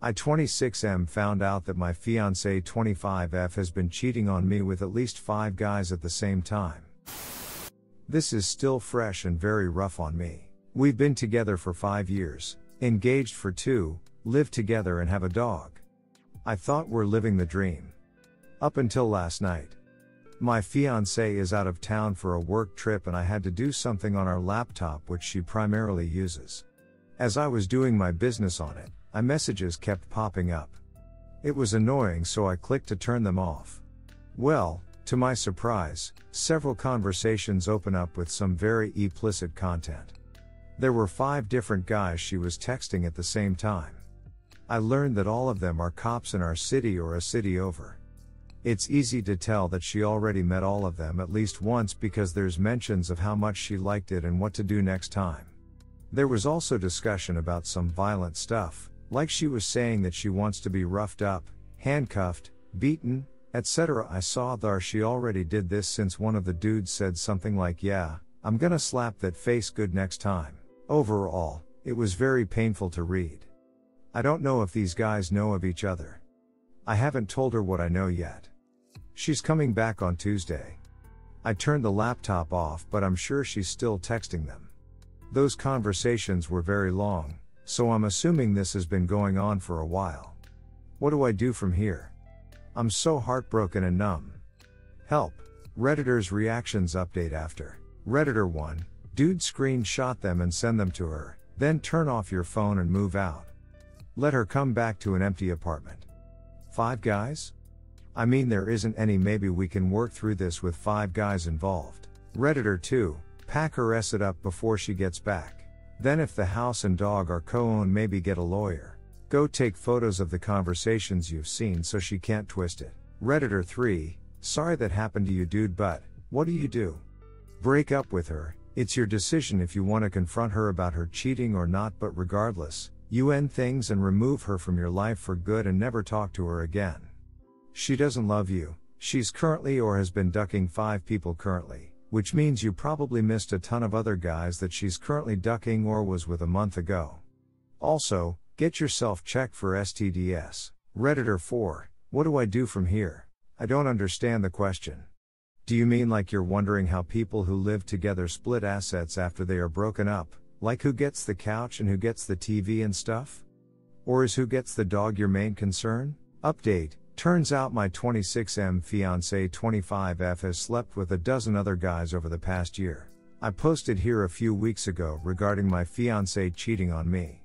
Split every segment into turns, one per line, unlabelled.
I 26M found out that my fiancé 25F has been cheating on me with at least 5 guys at the same time. This is still fresh and very rough on me. We've been together for 5 years, engaged for 2, live together and have a dog. I thought we're living the dream. Up until last night. My fiancé is out of town for a work trip and I had to do something on our laptop which she primarily uses. As I was doing my business on it, my messages kept popping up. It was annoying, so I clicked to turn them off. Well, to my surprise, several conversations open up with some very explicit content. There were 5 different guys she was texting at the same time. I learned that all of them are cops in our city or a city over. It's easy to tell that she already met all of them at least once because there's mentions of how much she liked it and what to do next time. There was also discussion about some violent stuff, like she was saying that she wants to be roughed up, handcuffed, beaten, etc. I saw that she already did this since one of the dudes said something like, "Yeah, I'm gonna slap that face good next time." Overall, it was very painful to read. I don't know if these guys know of each other. I haven't told her what I know yet. She's coming back on Tuesday. I turned the laptop off, but I'm sure she's still texting them. Those conversations were very long, so I'm assuming this has been going on for a while. What do I do from here? I'm so heartbroken and numb. Help. Redditor's reactions update after. Redditor 1, dude screenshot them and send them to her, then turn off your phone and move out. Let her come back to an empty apartment. 5 guys? I mean, there isn't any, maybe we can work through this with 5 guys involved. Redditor 2, pack her it up before she gets back. Then if the house and dog are co-owned, maybe get a lawyer. Go take photos of the conversations you've seen so she can't twist it. Redditor 3, sorry that happened to you dude, but what do you do? Break up with her. It's your decision if you want to confront her about her cheating or not, but regardless, you end things and remove her from your life for good and never talk to her again. She doesn't love you. She's currently or has been ducking 5 people currently, which means you probably missed a ton of other guys that she's currently ducking or was with a month ago. Also, get yourself checked for STDs. Redditor 4, what do I do from here? I don't understand the question. Do you mean like you're wondering how people who live together split assets after they are broken up, like who gets the couch and who gets the TV and stuff? Or is who gets the dog your main concern? Update, turns out my 26M fiancé 25F has slept with a dozen other guys over the past year. I posted here a few weeks ago regarding my fiancé cheating on me.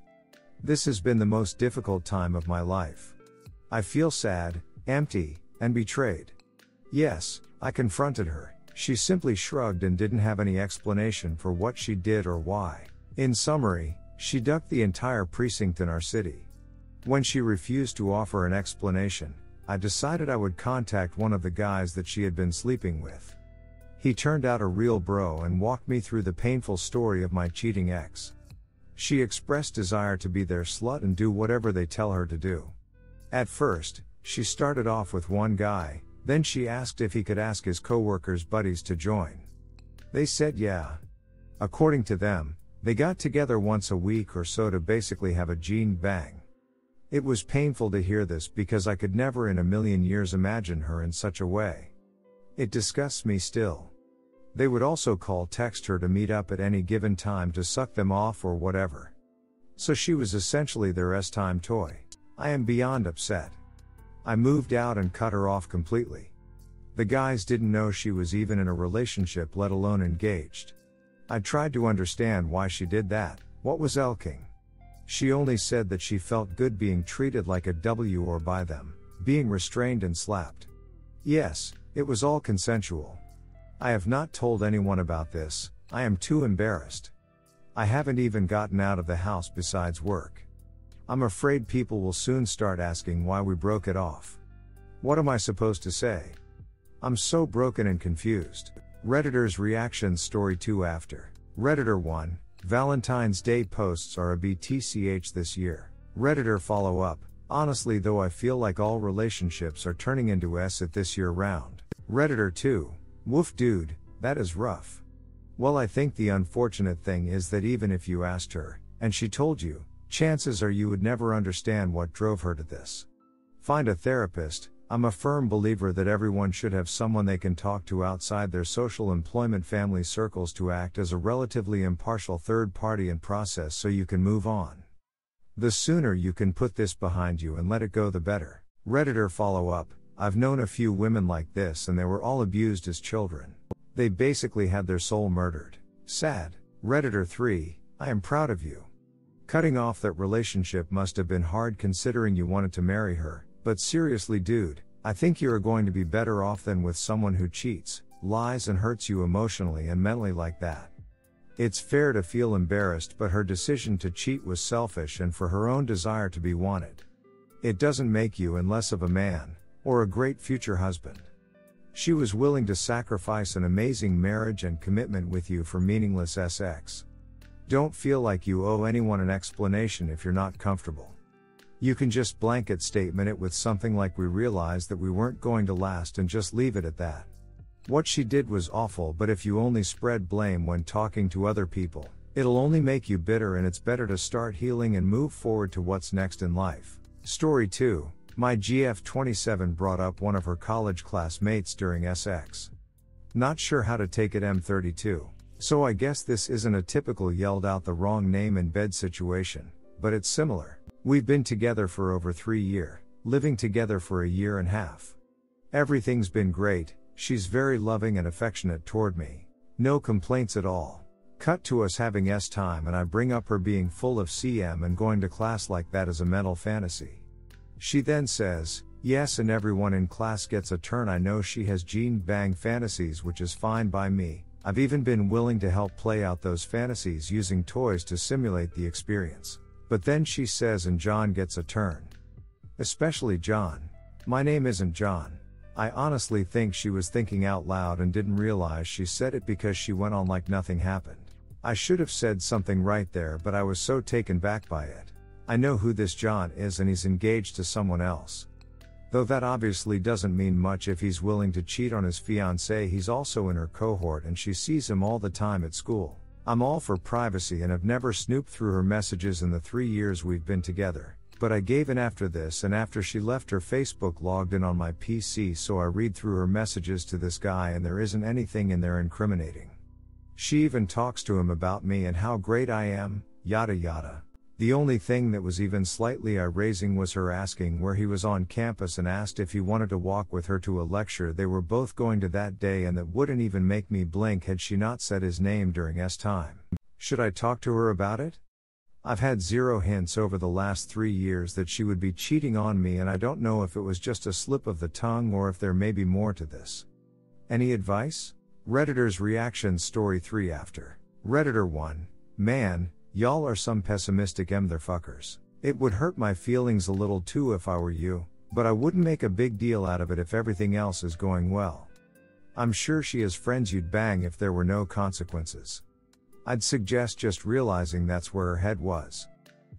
This has been the most difficult time of my life. I feel sad, empty, and betrayed. Yes, I confronted her. She simply shrugged and didn't have any explanation for what she did or why. In summary, she ducked the entire precinct in our city. When she refused to offer an explanation, I decided I would contact one of the guys that she had been sleeping with. He turned out a real bro and walked me through the painful story of my cheating ex. She expressed desire to be their slut and do whatever they tell her to do. At first, she started off with one guy, then she asked if he could ask his coworkers' buddies to join. They said yeah. According to them, they got together once a week or so to basically have a gene bang. It was painful to hear this because I could never in a million years imagine her in such a way. It disgusts me still. They would also text her to meet up at any given time to suck them off or whatever. So she was essentially their S-time toy. I am beyond upset. I moved out and cut her off completely. The guys didn't know she was even in a relationship, let alone engaged. I tried to understand why she did that. What was elking? She only said that she felt good being treated like a W or by them, being restrained and slapped. Yes, it was all consensual. I have not told anyone about this, I am too embarrassed. I haven't even gotten out of the house besides work. I'm afraid people will soon start asking why we broke it off. What am I supposed to say? I'm so broken and confused. Redditor's reactions story 2 after. Redditor 1, Valentine's Day posts are a BTCH this year. Redditor follow up, honestly though I feel like all relationships are turning into S at this year round. Redditor 2, woof dude, that is rough. Well, I think the unfortunate thing is that even if you asked her, and she told you, Chances are you would never understand what drove her to this. Find a therapist. I'm a firm believer that everyone should have someone they can talk to outside their social employment family circles to act as a relatively impartial third party and process so you can move on. The sooner you can put this behind you and let it go, the better. Redditor follow-up. I've known a few women like this and they were all abused as children. They basically had their soul murdered. Sad. Redditor 3. I am proud of you. Cutting off that relationship must have been hard considering you wanted to marry her. But seriously dude, I think you are going to be better off than with someone who cheats, lies and hurts you emotionally and mentally like that. It's fair to feel embarrassed, but her decision to cheat was selfish and for her own desire to be wanted. It doesn't make you any less of a man, or a great future husband. She was willing to sacrifice an amazing marriage and commitment with you for meaningless sex. Don't feel like you owe anyone an explanation if you're not comfortable. You can just blanket statement it with something like we realized that we weren't going to last and just leave it at that. What she did was awful, but if you only spread blame when talking to other people, it'll only make you bitter and it's better to start healing and move forward to what's next in life. Story 2. My GF27 brought up one of her college classmates during SX. Not sure how to take it M32. So I guess this isn't a typical yelled out the wrong name in bed situation, but it's similar. We've been together for over 3 years, living together for a year and a half. Everything's been great, she's very loving and affectionate toward me. No complaints at all. Cut to us having time and I bring up her being full of CM and going to class like that as a mental fantasy. She then says, yes, and everyone in class gets a turn. I know she has gene bang fantasies, which is fine by me. I've even been willing to help play out those fantasies using toys to simulate the experience. But then she says, and John gets a turn. Especially John. My name isn't John. I honestly think she was thinking out loud and didn't realize she said it because she went on like nothing happened. I should have said something right there, but I was so taken back by it. I know who this John is and he's engaged to someone else. Though that obviously doesn't mean much if he's willing to cheat on his fiancée. He's also in her cohort and she sees him all the time at school. I'm all for privacy and have never snooped through her messages in the 3 years we've been together, but I gave in after this and after she left her Facebook logged in on my PC, so I read through her messages to this guy and there isn't anything in there incriminating. She even talks to him about me and how great I am, yada yada. The only thing that was even slightly eye-raising was her asking where he was on campus and asked if he wanted to walk with her to a lecture they were both going to that day, and that wouldn't even make me blink had she not said his name during time. Should I talk to her about it? I've had zero hints over the last 3 years that she would be cheating on me, and I don't know if it was just a slip of the tongue or if there may be more to this. Any advice? Redditor's reaction. Story 3 after. Redditor 1. Man, y'all are some pessimistic motherfuckers. It would hurt my feelings a little too if I were you, but I wouldn't make a big deal out of it if everything else is going well. I'm sure she has friends you'd bang if there were no consequences. I'd suggest just realizing that's where her head was.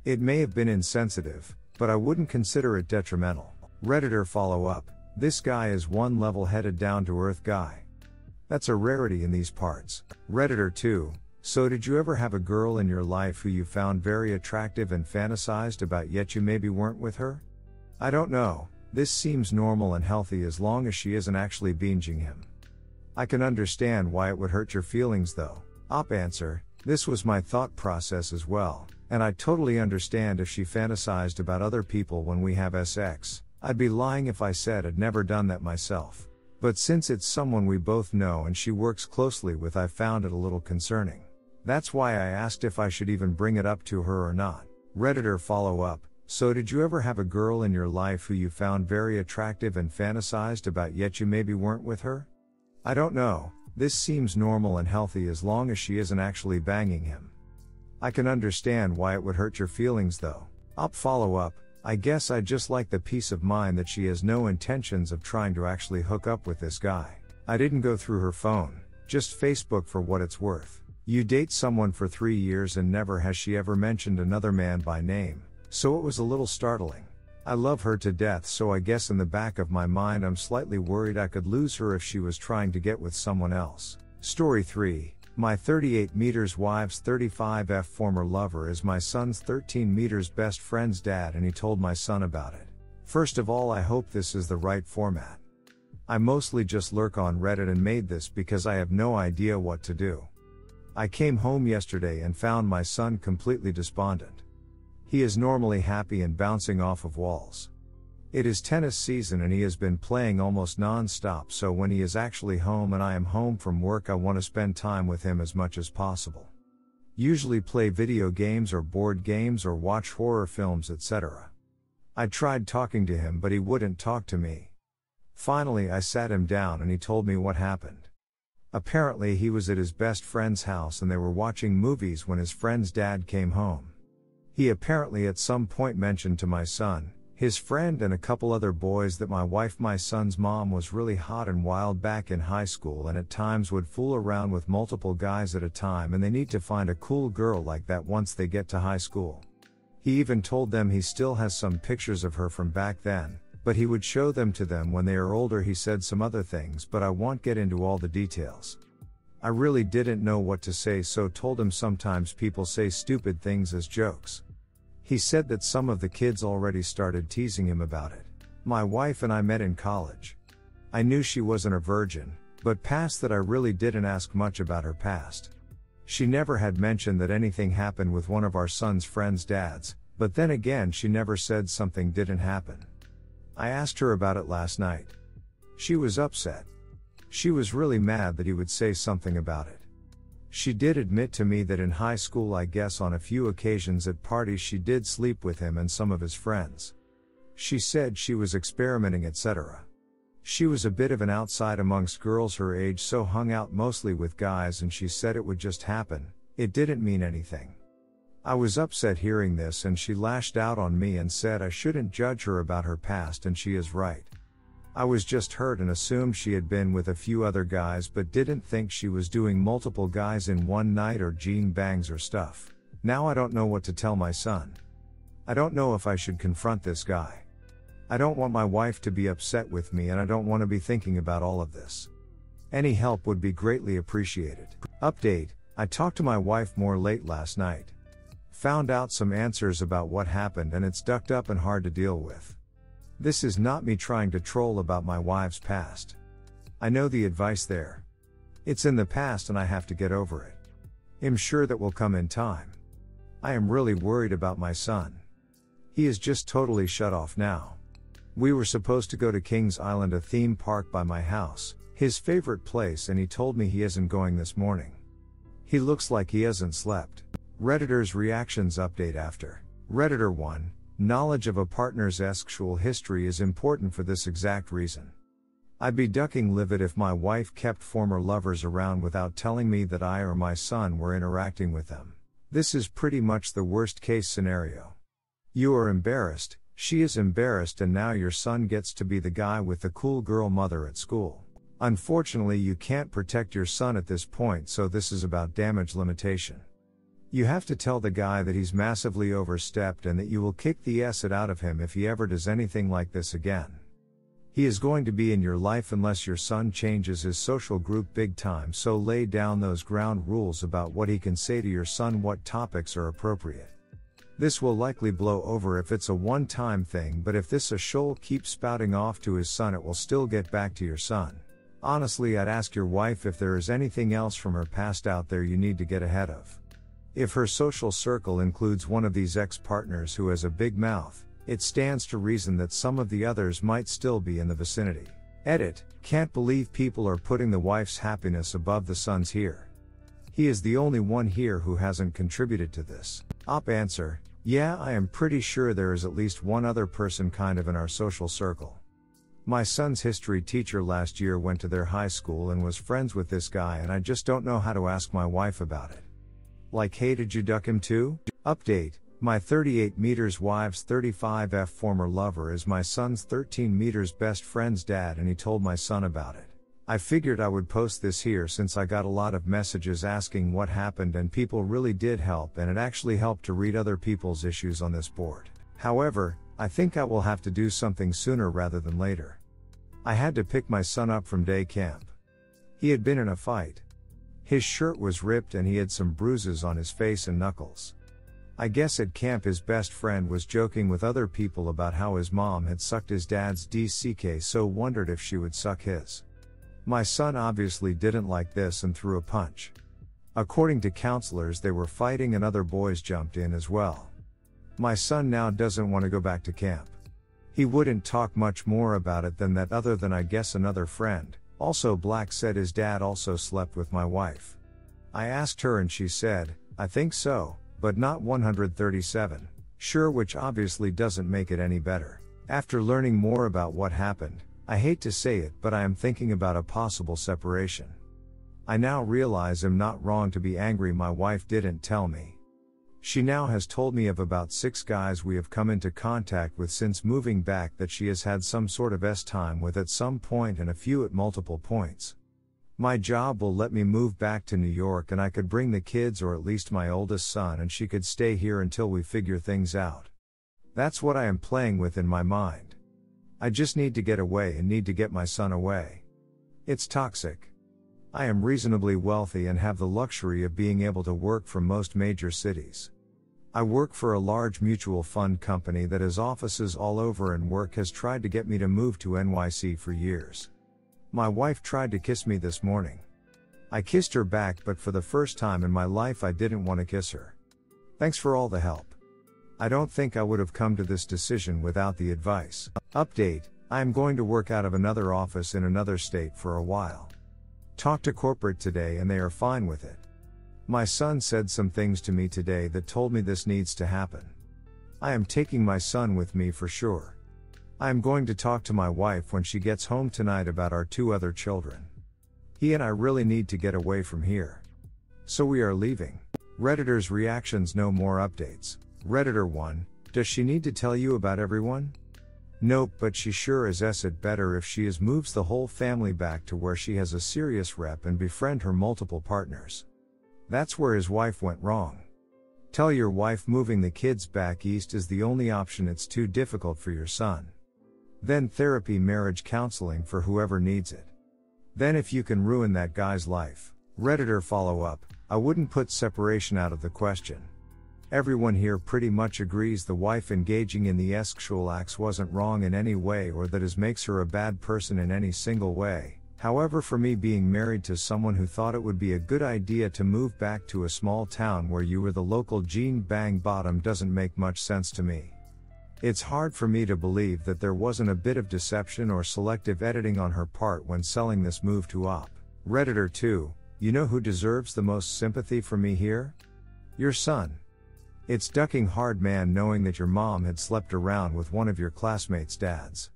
It may have been insensitive, but I wouldn't consider it detrimental. Redditor follow up. This guy is one level-headed down-to-earth guy. That's a rarity in these parts. Redditor 2. So did you ever have a girl in your life who you found very attractive and fantasized about yet you maybe weren't with her? I don't know, this seems normal and healthy as long as she isn't actually binging him. I can understand why it would hurt your feelings though. Op answer, this was my thought process as well, and I totally understand if she fantasized about other people when we have sex. I'd be lying if I said I'd never done that myself. But since it's someone we both know and she works closely with, I found it a little concerning. That's why I asked if I should even bring it up to her or not. Redditor follow up. So did you ever have a girl in your life who you found very attractive and fantasized about yet you maybe weren't with her? I don't know, this seems normal and healthy as long as she isn't actually banging him. I can understand why it would hurt your feelings though. Op follow up. I guess I just like the peace of mind that she has no intentions of trying to actually hook up with this guy. I didn't go through her phone, just Facebook for what it's worth. You date someone for 3 years and never has she ever mentioned another man by name, so it was a little startling. I love her to death, so I guess in the back of my mind I'm slightly worried I could lose her if she was trying to get with someone else. Story 3. My 38 meters wife's 35F former lover is my son's 13 meters best friend's dad, and he told my son about it. First of all, I hope this is the right format. I mostly just lurk on Reddit and made this because I have no idea what to do. I came home yesterday and found my son completely despondent. He is normally happy and bouncing off of walls. It is tennis season and he has been playing almost non-stop, so when he is actually home and I am home from work, I want to spend time with him as much as possible. Usually play video games or board games or watch horror films, etc. I tried talking to him, but he wouldn't talk to me. Finally, I sat him down and he told me what happened. Apparently he was at his best friend's house and they were watching movies when his friend's dad came home. He apparently at some point mentioned to my son, his friend and a couple other boys that my son's mom was really hot and wild back in high school and at times would fool around with multiple guys at a time, and they need to find a cool girl like that once they get to high school. He even told them he still has some pictures of her from back then, but he would show them to them when they are older. He said some other things, but I won't get into all the details. I really didn't know what to say, so told him sometimes people say stupid things as jokes. He said that some of the kids already started teasing him about it. My wife and I met in college. I knew she wasn't a virgin, but past that I really didn't ask much about her past. She never had mentioned that anything happened with one of our son's friends' dads, but then again she never said something didn't happen. I asked her about it last night. She was upset. She was really mad that he would say something about it. She did admit to me that in high school, I guess on a few occasions at parties, she did sleep with him and some of his friends. She said she was experimenting, etc. She was a bit of an outside amongst girls her age, so hung out mostly with guys, and she said it would just happen, it didn't mean anything. I was upset hearing this, and she lashed out on me and said I shouldn't judge her about her past, and she is right. I was just hurt and assumed she had been with a few other guys, but didn't think she was doing multiple guys in one night or gene bangs or stuff. Now I don't know what to tell my son. I don't know if I should confront this guy. I don't want my wife to be upset with me, and I don't want to be thinking about all of this. Any help would be greatly appreciated. Update: I talked to my wife more late last night. Found out some answers about what happened, and it's ducked up and hard to deal with. This is not me trying to troll about my wife's past. I know the advice there. It's in the past and I have to get over it. I'm sure that will come in time. I am really worried about my son. He is just totally shut off now. We were supposed to go to Kings Island, a theme park by my house, his favorite place, and he told me he isn't going this morning. He looks like he hasn't slept. Redditor's reactions update after. Redditor 1. Knowledge of a partner's sexual history is important for this exact reason. I'd be ducking livid if my wife kept former lovers around without telling me that I or my son were interacting with them. This is pretty much the worst case scenario. You are embarrassed, she is embarrassed, and now your son gets to be the guy with the cool girl mother at school. Unfortunately, you can't protect your son at this point, so this is about damage limitation. You have to tell the guy that he's massively overstepped and that you will kick the acid out of him if he ever does anything like this again. He is going to be in your life unless your son changes his social group big time, so lay down those ground rules about what he can say to your son, what topics are appropriate. This will likely blow over if it's a one-time thing, but if this a shoal keeps spouting off to his son, it will still get back to your son. Honestly, I'd ask your wife if there is anything else from her past out there you need to get ahead of. If her social circle includes one of these ex-partners who has a big mouth, it stands to reason that some of the others might still be in the vicinity. Edit: can't believe people are putting the wife's happiness above the son's here. He is the only one here who hasn't contributed to this. Op answer: yeah, I am pretty sure there is at least one other person kind of in our social circle. My son's history teacher last year went to their high school and was friends with this guy, and I just don't know how to ask my wife about it. Like, hey, did you duck him too? Update: my 38 meters wife's 35F former lover is my son's 13 meters best friend's dad, and he told my son about it. I figured I would post this here since I got a lot of messages asking what happened, and people really did help, and it actually helped to read other people's issues on this board. However, I think I will have to do something sooner rather than later. I had to pick my son up from day camp. He had been in a fight. His shirt was ripped and he had some bruises on his face and knuckles. I guess at camp his best friend was joking with other people about how his mom had sucked his dad's DCK, so wondered if she would suck his. My son obviously didn't like this and threw a punch. According to counselors, they were fighting and other boys jumped in as well. My son now doesn't want to go back to camp. He wouldn't talk much more about it than that, other than I guess another friend, also black, said his dad also slept with my wife. I asked her and she said, I think so, but not 137, sure, which obviously doesn't make it any better. After learning more about what happened, I hate to say it, but I am thinking about a possible separation. I now realize I'm not wrong to be angry my wife didn't tell me. She now has told me of about 6 guys we have come into contact with since moving back that she has had some sort of time with at some point, and a few at multiple points. My job will let me move back to New York and I could bring the kids, or at least my oldest son, and she could stay here until we figure things out. That's what I am playing with in my mind. I just need to get away and need to get my son away. It's toxic. I am reasonably wealthy and have the luxury of being able to work from most major cities. I work for a large mutual fund company that has offices all over, and work has tried to get me to move to NYC for years. My wife tried to kiss me this morning. I kissed her back, but for the first time in my life I didn't want to kiss her. Thanks for all the help. I don't think I would have come to this decision without the advice. Update, I am going to work out of another office in another state for a while. Talked to corporate today and they are fine with it. My son said some things to me today that told me this needs to happen. I am taking my son with me for sure. I am going to talk to my wife when she gets home tonight about our 2 other children. He and I really need to get away from here. So we are leaving. Redditors' reactions, no more updates. Redditor 1, does she need to tell you about everyone? Nope, but she sure is it better if she moves the whole family back to where she has a serious rep and befriend her multiple partners. That's where his wife went wrong. Tell your wife moving the kids back east is the only option, it's too difficult for your son. Then therapy, marriage counseling for whoever needs it. Then if you can ruin that guy's life. Redditor follow-up, I wouldn't put separation out of the question. Everyone here pretty much agrees the wife engaging in the sexual acts wasn't wrong in any way, or that it makes her a bad person in any single way. However, for me, being married to someone who thought it would be a good idea to move back to a small town where you were the local Gene Bang Bottom doesn't make much sense to me. It's hard for me to believe that there wasn't a bit of deception or selective editing on her part when selling this move to Op. Redditor 2, you know who deserves the most sympathy from me here? Your son. It's ducking hard, man, knowing that your mom had slept around with one of your classmates' dads.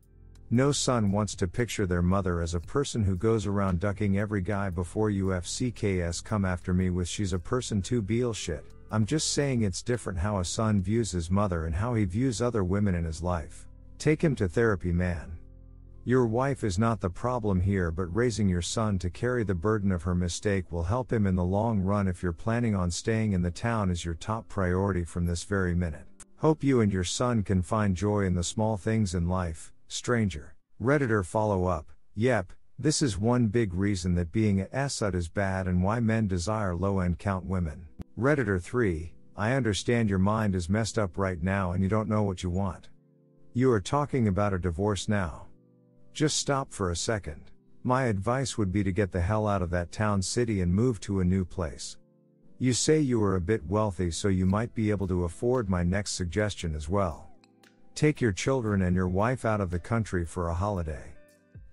No son wants to picture their mother as a person who goes around ducking every guy before UFCKS come after me with she's a person too beal shit. I'm just saying it's different how a son views his mother and how he views other women in his life. Take him to therapy, man. Your wife is not the problem here, but raising your son to carry the burden of her mistake will help him in the long run if you're planning on staying in the town is your top priority from this very minute. Hope you and your son can find joy in the small things in life, stranger. Redditor follow-up, yep, this is one big reason that being a sut is bad and why men desire low-end count women. Redditor 3, I understand your mind is messed up right now and you don't know what you want. You are talking about a divorce now. Just stop for a second. My advice would be to get the hell out of that town city and move to a new place. You say you are a bit wealthy, so you might be able to afford my next suggestion as well. Take your children and your wife out of the country for a holiday.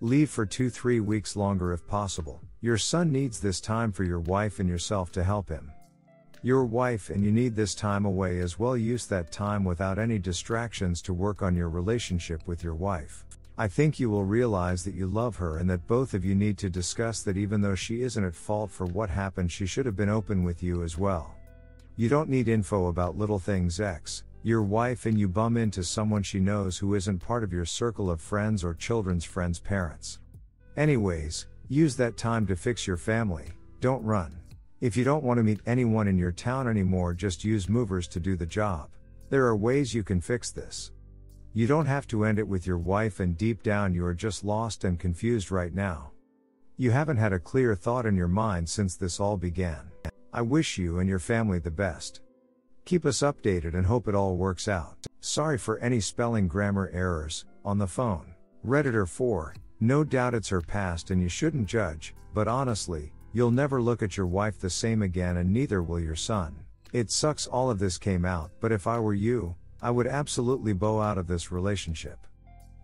Leave for 2-3 weeks longer if possible. Your son needs this time for your wife and yourself to help him. Your wife and you need this time away as well. Use that time without any distractions to work on your relationship with your wife. I think you will realize that you love her and that both of you need to discuss that even though she isn't at fault for what happened, she should have been open with you as well. You don't need info about little things your wife and you bum into someone she knows who isn't part of your circle of friends or children's friends' parents. Anyways, use that time to fix your family, don't run. If you don't want to meet anyone in your town anymore, just use movers to do the job. There are ways you can fix this. You don't have to end it with your wife, and deep down you are just lost and confused right now. You haven't had a clear thought in your mind since this all began. I wish you and your family the best. Keep us updated and hope it all works out. Sorry for any spelling grammar errors, on the phone. Redditor 4, no doubt it's her past and you shouldn't judge, but honestly, you'll never look at your wife the same again and neither will your son. It sucks all of this came out, but if I were you, I would absolutely bow out of this relationship.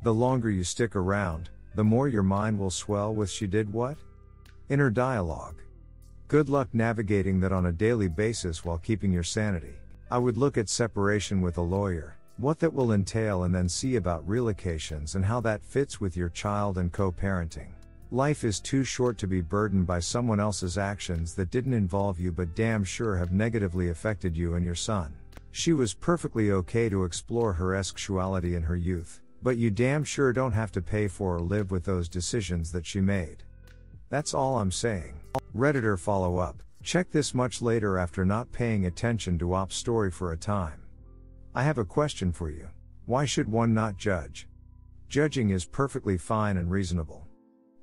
The longer you stick around, the more your mind will swell with she did what? Inner dialogue. Good luck navigating that on a daily basis while keeping your sanity. I would look at separation with a lawyer, what that will entail, and then see about relocations and how that fits with your child and co-parenting. Life is too short to be burdened by someone else's actions that didn't involve you but damn sure have negatively affected you and your son. She was perfectly okay to explore her sexuality in her youth, but you damn sure don't have to pay for or live with those decisions that she made. That's all I'm saying. Redditor follow up. Check this much later after not paying attention to Op's story for a time. I have a question for you. Why should one not judge? Judging is perfectly fine and reasonable.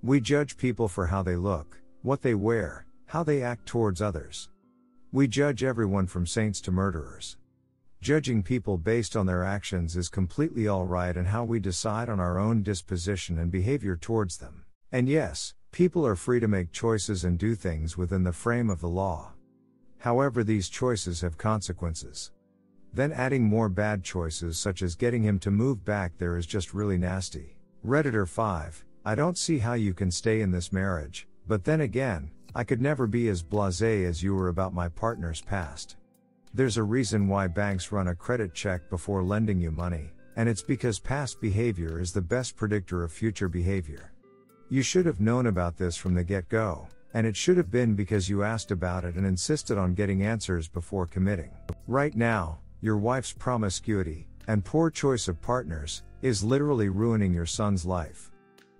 We judge people for how they look, what they wear, how they act towards others. We judge everyone from saints to murderers. Judging people based on their actions is completely alright and how we decide on our own disposition and behavior towards them. And yes, people are free to make choices and do things within the frame of the law. However, these choices have consequences. Then adding more bad choices such as getting him to move back there is just really nasty. Redditor 5, I don't see how you can stay in this marriage, but then again, I could never be as blasé as you were about my partner's past. There's a reason why banks run a credit check before lending you money, and it's because past behavior is the best predictor of future behavior. You should have known about this from the get-go, and it should have been because you asked about it and insisted on getting answers before committing. Right now, your wife's promiscuity, and poor choice of partners, is literally ruining your son's life.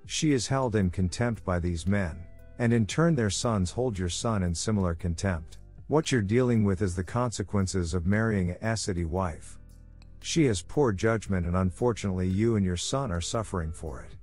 She is held in contempt by these men, and in turn their sons hold your son in similar contempt. What you're dealing with is the consequences of marrying a city wife. She has poor judgment and unfortunately you and your son are suffering for it.